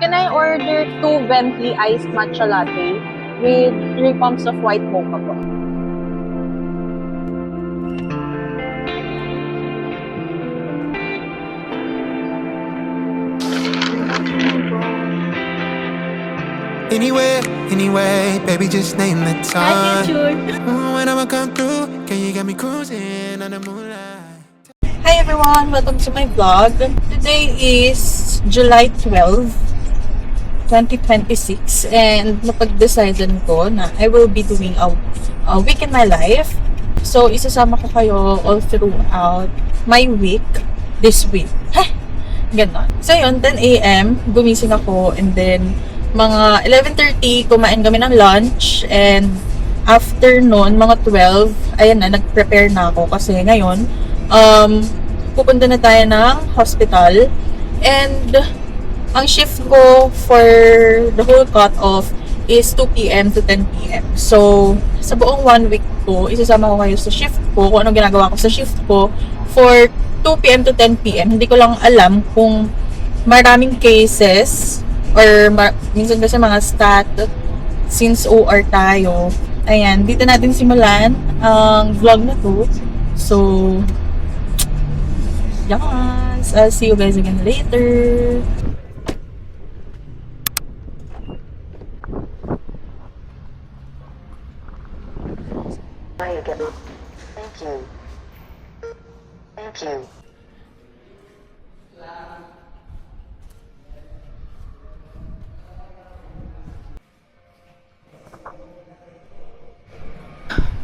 Can I order 2 venti iced matcha latte with 3 pumps of white mocha po? Anyway, baby, just name the time. Sure. When I'ma come through, can you get me cruising on the moonlight? Hi everyone! Welcome to my vlog. Today is July 12, 2026 and napag-decidean ko na I will be doing a week in my life. So, isasama ko kayo all throughout my week this week. Ganon. So, yun, 10 a.m. gumising ako and then mga 11:30 kumain kami ng lunch and after noon, mga 12, ayan na, nag-prepare na ako kasi ngayon, pupunta na tayo ng hospital and ang shift ko for the whole cut-off is 2 p.m. to 10 p.m. So, sa buong 1 week ko, isasama ko kayo sa shift ko, kung anong ginagawa ko sa shift ko for 2 p.m. to 10 p.m. Hindi ko lang alam kung maraming cases or minsan kasi mga stat since OR tayo. Ayan, dito natin simulan ang vlog na to. So, yes, I'll see you guys again later. Thank you. Thank you.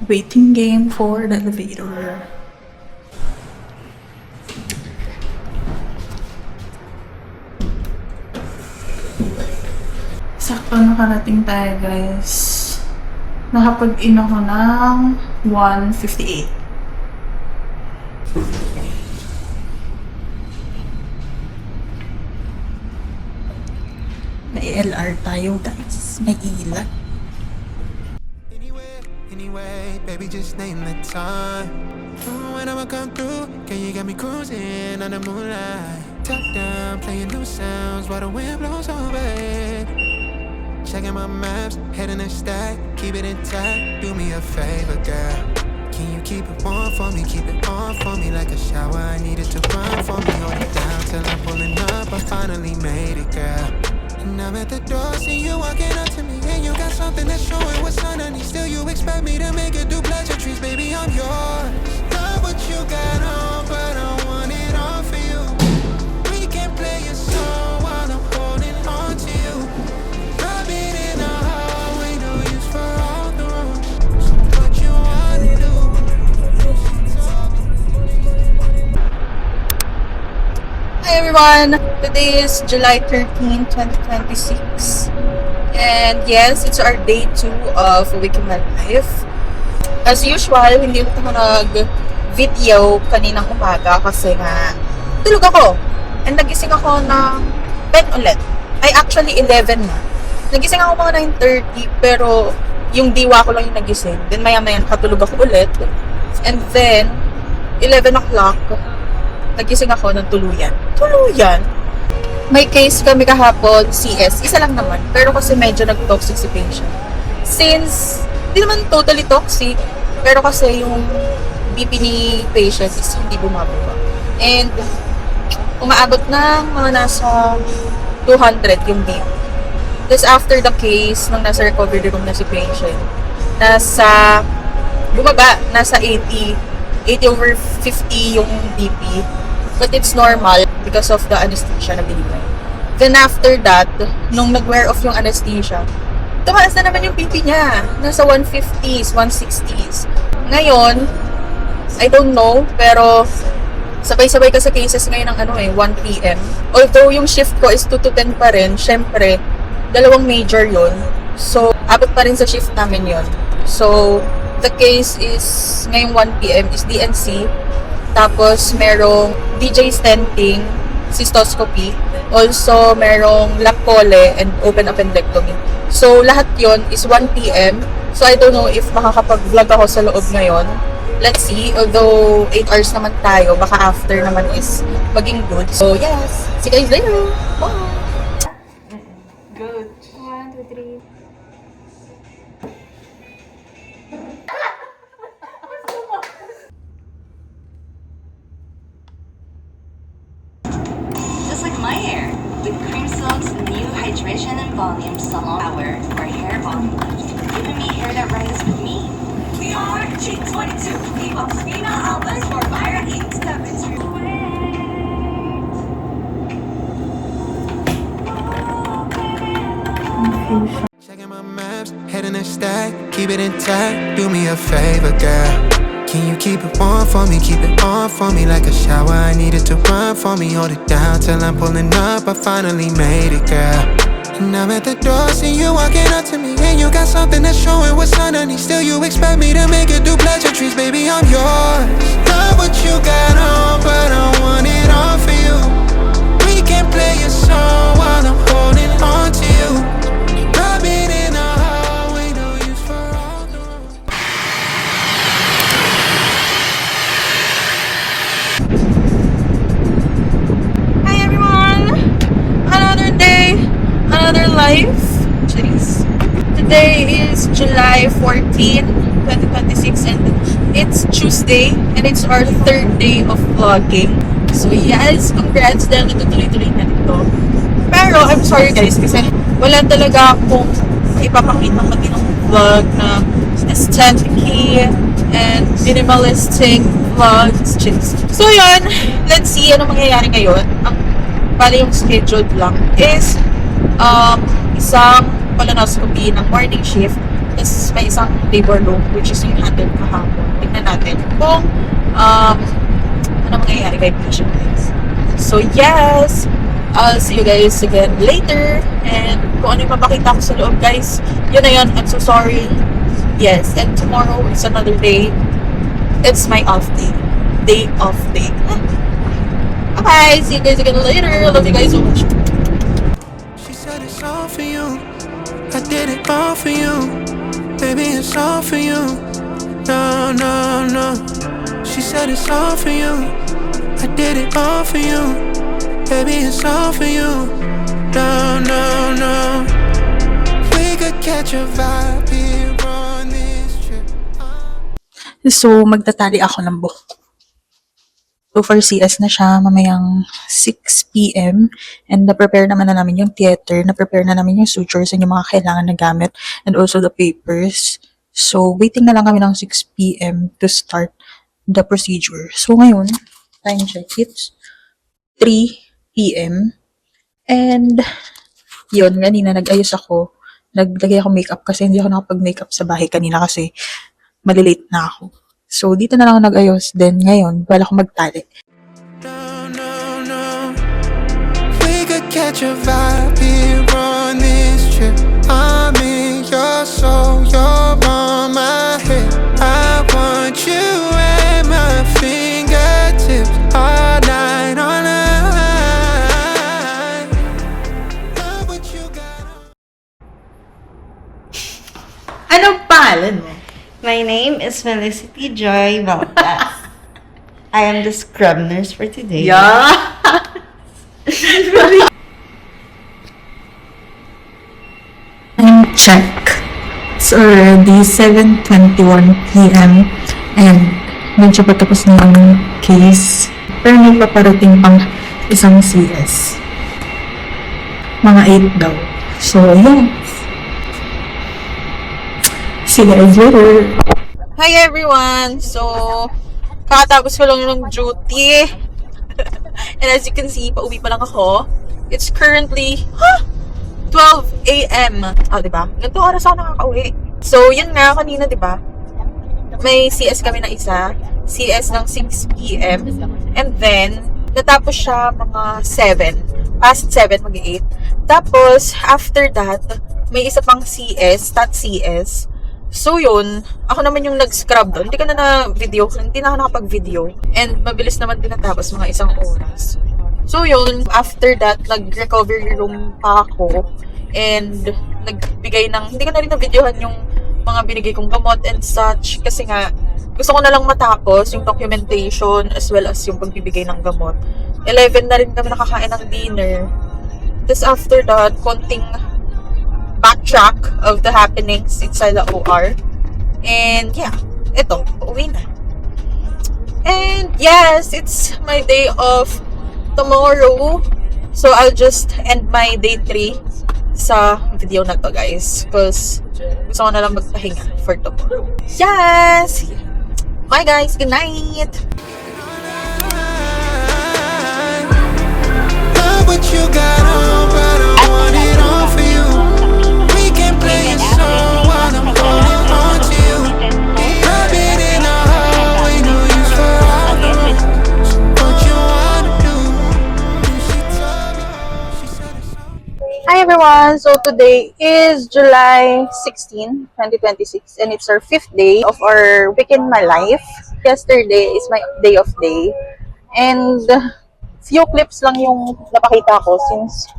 Waiting game for the elevator. Sakto nakarating tayo, guys. Nakapag-in ako ng 1:58. May LR tayo, guys. May ilan. Anyway, baby, just name the time. When I'ma come through, can you get me cruising on the moonlight? Top down, playing new sounds while the wind blows over it. Checking my maps, heading a stack, keep it intact. Do me a favor, girl. Can you keep it warm for me? Keep it on for me like a shower. I need it to run for me. Hold it down till I'm pulling up. I finally made it, girl. And I'm at the door, see you walking up to me, and you got something that's showing what's underneath. Still, you expect me to make it do pleasantries, baby. I'm yours. Love what you got on, but I want it all for you. We can play a song while I'm holding on to you. Rub it in the hallway, no use for all the rooms. So what you wanna do? Hi everyone! Today is July 13, 2026. And yes, it's our day 2 of A Week in My Life. As usual, hindi ulit ako nag-video kaninang umaga kasi nga tulog ako. And nagising ako ng 10 ulit. Ay, actually 11 na. Nagising ako mga 9:30 pero yung diwa ko lang yung nagising. Then maya-maya nakatulog ako ulit. And then, 11 o'clock, nagising ako ng tuluyan. Tuluyan? May case kami kahapon, CS. Isa lang naman. Pero kasi medyo nag-toxic si patient. Since, hindi naman totally toxic, pero kasi yung BP ni patient is hindi bumababa. And, umaabot ng mga nasa 200 yung BP. Tapos after the case, nung nasa recovery room na si patient, bumaba, nasa 80 over 50 yung BP. But it's normal because of the anesthesia na binigay. Then after that, nung nag-wear off yung anesthesia, tumaas na naman yung BP niya. Nasa 150s, 160s. Ngayon, I don't know, pero sabay-sabay ka sa cases ngayon ng 1 p.m. Although yung shift ko is 2 to 10 pa rin, syempre, dalawang major yon. So, abot pa rin sa shift namin yon. So, the case is ngayong 1 p.m. is DNC. Tapos, merong DJ stenting, cystoscopy. Also, merong lapole and open appendectomy. So, lahat yon is 1 p.m. So, I don't know if makakapag-vlog ako sa loob ngayon. Let's see. Although, 8 hours naman tayo, baka after naman is maging good. So, yes. See you guys later. Bye! hydration and volume salon hour for hair volume. Giving me hair that rises with me. We are G22, Bebop's female albums for Myra Inc. 7. Checking my maps, heading a stack, keep it intact. Do me a favor, girl. Can you keep it warm for me? Keep it on for me like a shower. I need it to run for me. Hold it down till I'm pulling up. I finally made it, girl. And I'm at the door, see you walking up to me. And you got something that's showing what's underneath. Still, you expect me to make it do pleasantries. Baby, I'm yours. Love what you got on, but I want it all for you. We can play a song while I'm holding on to you. Rubbing in the hallway, no use for all the Hi everyone! Another day, another life. Jeez. Today is July 14, 2026 and it's Tuesday and it's our third day of vlogging. So yes, congrats dahil natutuloy-tuloy na ito. Pero I'm sorry guys kasi wala talaga akong ipapakita matinong vlog na aesthetic and minimalistic vlogs. Jeez. So yun, let's see ano mangyayari ngayon. Ang bali yung scheduled lang is isang colonoscopy ng morning shift, tapos may isang labor room which is yung handle kahapon. Tignan natin kung ano mangyayari kay patient guys. So yes, I'll see you guys again later, and kung ano yung mapakita ko sa loob guys, yun na yun. I'm so sorry. Yes, and tomorrow is another day. It's my off day. Day off day. Okay, see you guys again later. Love you guys so much. She said it's all for you. I did it all for you. Baby, it's all for you. No, no, no. She said it's all for you. I did it all for you. Baby, it's all for you. No, no, no. We could catch a vibe here on this trip. So, magtatali ako ng buhok. So, for CS na siya, mamayang 6 p.m. And na-prepare naman na namin yung theater, na-prepare na namin yung sutures and yung mga kailangan na gamit, and also the papers. So, waiting na lang kami ng 6 p.m. to start the procedure. So, ngayon, time check, it's 3 p.m. And, yun, kanina nag-ayos ako. Naglagay ako makeup kasi hindi ako nakapag-makeup sa bahay kanina kasi malilate na ako. So, dito na lang ako nag-ayos. Then, ngayon, wala akong magtali. No, no, no. We could catch a vibe here on this trip. I'm in your soul, you're on my head. I want you at my fingertips all night, all night. Love what you got on. Anong pangalan mo? My name is Felicity Joy Valdas. I am the scrub nurse for today. Yeah! Time check. It's already 7:21 p.m. And medyo patapos na ang case. Pero may paparating pang isang CS. Mga 8 daw. So, yeah. See you guys later. Hi everyone! So, kakatapos ko lang ng duty. And as you can see, pauwi pa lang ako. It's currently 12 a.m. Diba? Ganito oras ako nakakauwi. So, yun nga, kanina, diba? May CS kami na isa. CS ng 6 p.m. And then, natapos siya mga 7. Past 7, mag-8. Tapos, after that, may isa pang CS, stat CS. So yun, ako naman yung nag-scrub doon. Hindi ko na na-video, hindi na ako nakapag-video. And mabilis naman din natapos, mga isang oras. So yun, after that, nag-recovery room pa ako. And nagbigay ng, hindi ko na rin na-videohan yung mga binigay kong gamot and such. Kasi nga, gusto ko na lang matapos yung documentation as well as yung pagbibigay ng gamot. 11 na rin kami nakakain ng dinner. Tapos after that, konting backtrack of the happenings inside the OR. And yeah, ito, uuwi na. And yes, it's my day off tomorrow. So I'll just end my day 3 sa video na to, guys. Because gusto ko na lang magpahinga for tomorrow. Yes! Bye, guys. Good night! Love what you got on, but I want it all for you. We can play a song while I'm holding on to you. I've been in a hallway, no use for arguments. What you wanna do? She told me, she said it's so. Hi everyone! So today is July 16, 2026 and it's our 5th day of our week in my life. Yesterday is my day of day and few clips lang yung napakita ko since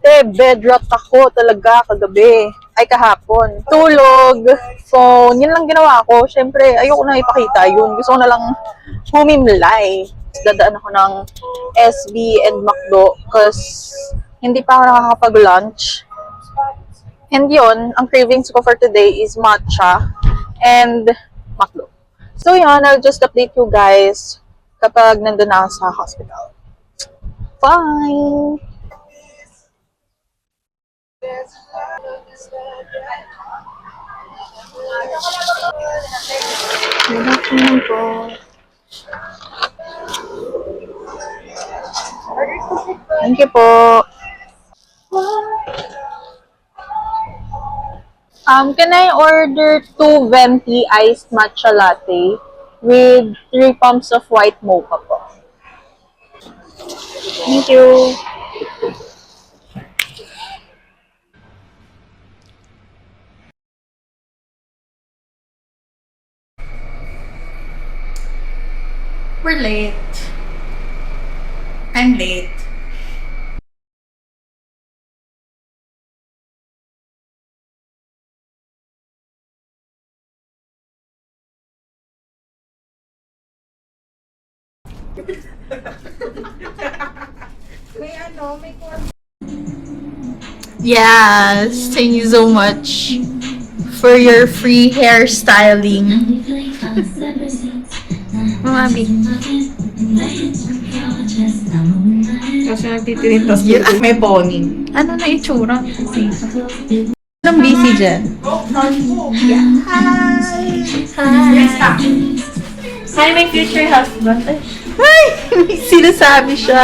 bed rot ako talaga kagabi. Ay kahapon. Tulog, phone, yun lang ginawa ko. Siyempre, ayoko na ipakita yun. Gusto ko na lang humimlay. Dadaan ako ng SB and McDo because hindi pa ako nakakapag-lunch. And yun, ang cravings ko for today is matcha and McDo. So yun, I'll just update you guys kapag nandun na ako sa hospital. Bye! Good afternoon po. Thank you po. Can I order 2 venti iced matcha latte with 3 pumps of white mocha po? Thank you. We're late. I'm late. Yes, thank you so much for your free hairstyling. Mami. Kasi nagtitiritos may pony. Ano na itsura? Anong busy dyan? Hi, my future husband. Ay! May sinasabi siya.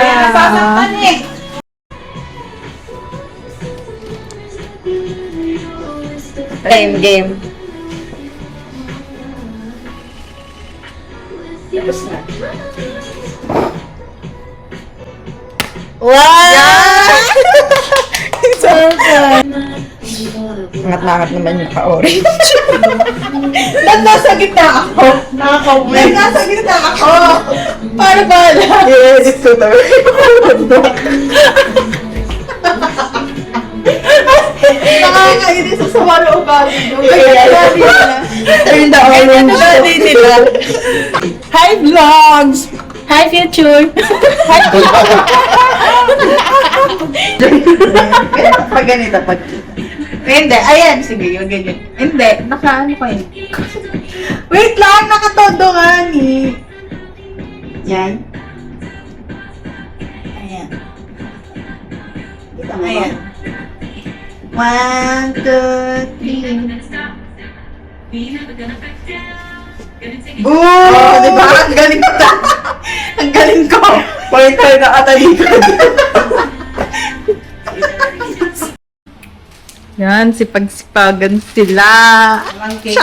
Time game. Wow! So good. Angat-angat naman yung ka-orange. Ba't nasa gitna ako? Nakaka-win. Nasa gitna ako. Para ba lang? Yes, it's so tired. Nakakainis sa sama ng ugali. Turn the orange. Hi, vlogs! Hi, future! Pag ganito, pag... Hindi, ayan, sige, yung ganyan. Hindi, naka-ano ko yun? Wait lang, nakatodo nga ni. Yan. Ayan. Ayan. 1, 2, 3. Oh, diba? Ang galing ko. Ang galing ko. Pointer na katalikod. Yan, sipag-sipagan sila. Okay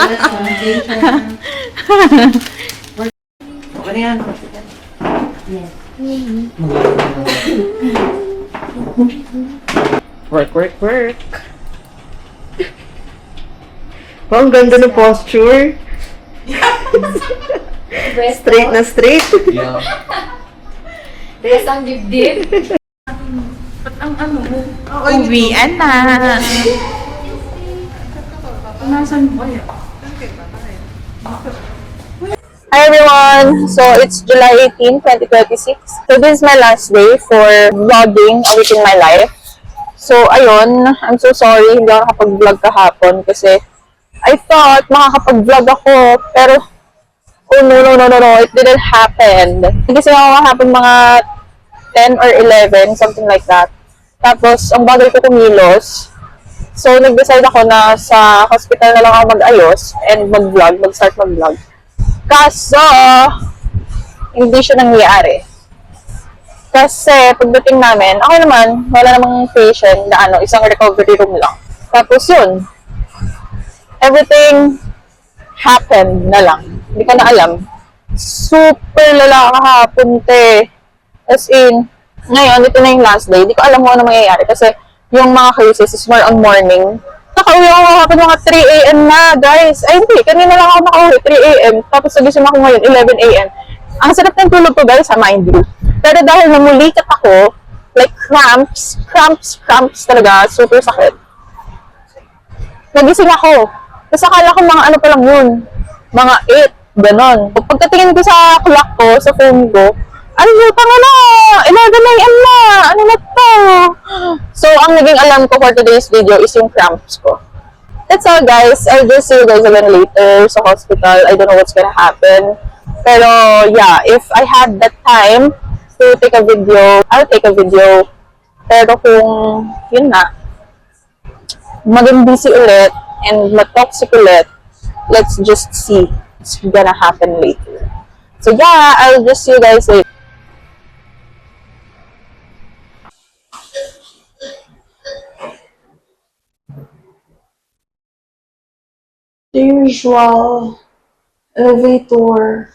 yan. Work. Oh, ang ganda ng posture. Straight na straight. Rest ang dibdib. Uwian na. Hi everyone! So it's July 18, 2026. So this is my last day for vlogging a week in my life. So ayun, I'm so sorry hindi ako nakapag-vlog kahapon kasi I thought makakapag-vlog ako pero oh no, it didn't happen. Kasi ako kahapon mga 10 or 11, something like that. Tapos ang bagal ko kumilos. So, nag-decide ako na sa hospital na lang ako mag-ayos and mag-start mag-vlog. Kaso, hindi siya nangyayari. Kasi, pagdating namin, ako naman, wala namang patient na isang recovery room lang. Tapos yun, everything happened na lang. Hindi ko na alam. Super lala kahapon, te. As in, ngayon, ito na yung last day. Hindi ko alam kung ano mangyayari kasi yung mga cases is more on morning. Nakauwi ako kahapon mga 3 a.m. na, guys. Ay, hindi. Kanina lang ako nakauwi, 3 a.m. Tapos nagising ako ngayon, 11 a.m. Ang sarap ng tulog ko, guys, mind you. Pero dahil namulikat ako, like cramps talaga, super sakit. Nagising ako. Tapos akala ko mga ano pa lang yun, mga 8, ganon. Pagkatingin ko sa clock ko, sa phone ko, ano yun, tanga na, 11 a.m. na, ano na to? So, ang naging alam ko for today's video is yung cramps ko. That's all, guys. I'll just see you guys again later sa hospital. I don't know what's gonna happen. Pero, yeah, if I had that time to take a video, I'll take a video. Pero kung, yun na, maging busy ulit and ma-toxic ulit, let's just see what's gonna happen later. So, yeah, I'll just see you guys later. The usual elevator.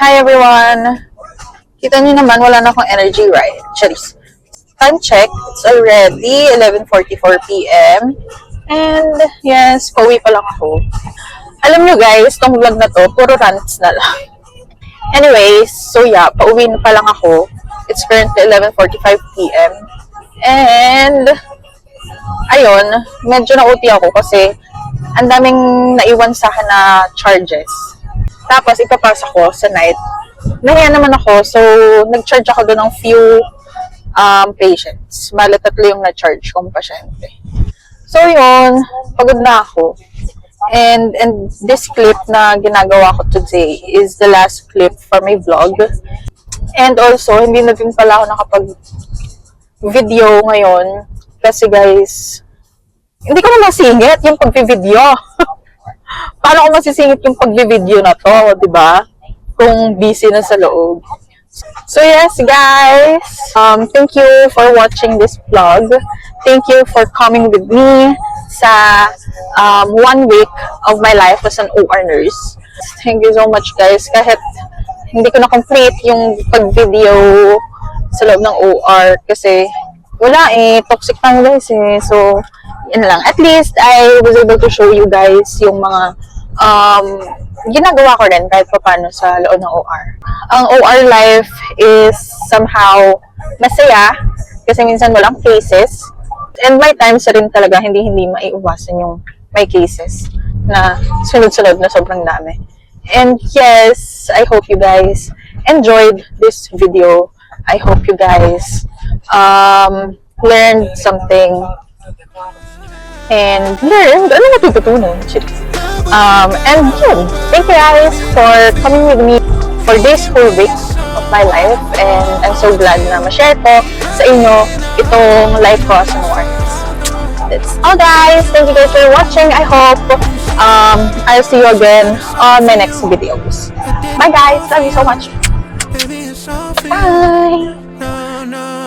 Hi everyone! Kita niyo naman, wala na akong energy, right? Charis. Time check, it's already 11:44 p.m. And yes, pauwi pa lang ako. Alam niyo guys, tong vlog na to, puro rants na lang. Anyways, so yeah, pauwi na pa lang ako. It's currently 11:45 p.m. And ayun, medyo na-OT ako kasi ang daming naiwan sa akin na charges. Tapos, ipapasa ko sa night. Nahiya naman ako, so nag-charge ako doon ng few patients. Bale, 3 yung na-charge kong pasyente. So, yun, pagod na ako. And this clip na ginagawa ko today is the last clip for my vlog. And also, hindi na din pala ako nakapag-video ngayon. Kasi guys, hindi ko na masingit yung pag-video. Paano ko masisingit yung pag-video na to, di ba? Kung busy na sa loob. So yes, guys. Thank you for watching this vlog. Thank you for coming with me sa 1 week of my life as an OR nurse. Thank you so much, guys. Kahit hindi ko na-complete yung pag-video sa loob ng OR kasi wala toxic lang guys So, yun lang. At least, I was able to show you guys yung mga ginagawa ko rin kahit pa paano sa loob ng OR. Ang OR life is somehow masaya kasi minsan walang cases. And may times rin talaga hindi maiiwasan yung may cases na sunod-sunod na sobrang dami. And yes, I hope you guys enjoyed this video. I hope you guys learned something and learned ano natututunan. And yun, thank you guys for coming with me for this whole week of my life, and I'm so glad na ma-share ko sa inyo itong life ko as an artist. That's all guys. Thank you guys for watching. I hope I'll see you again on my next videos. Bye guys. Love you so much. Baby, it's all for you. Bye. No, no.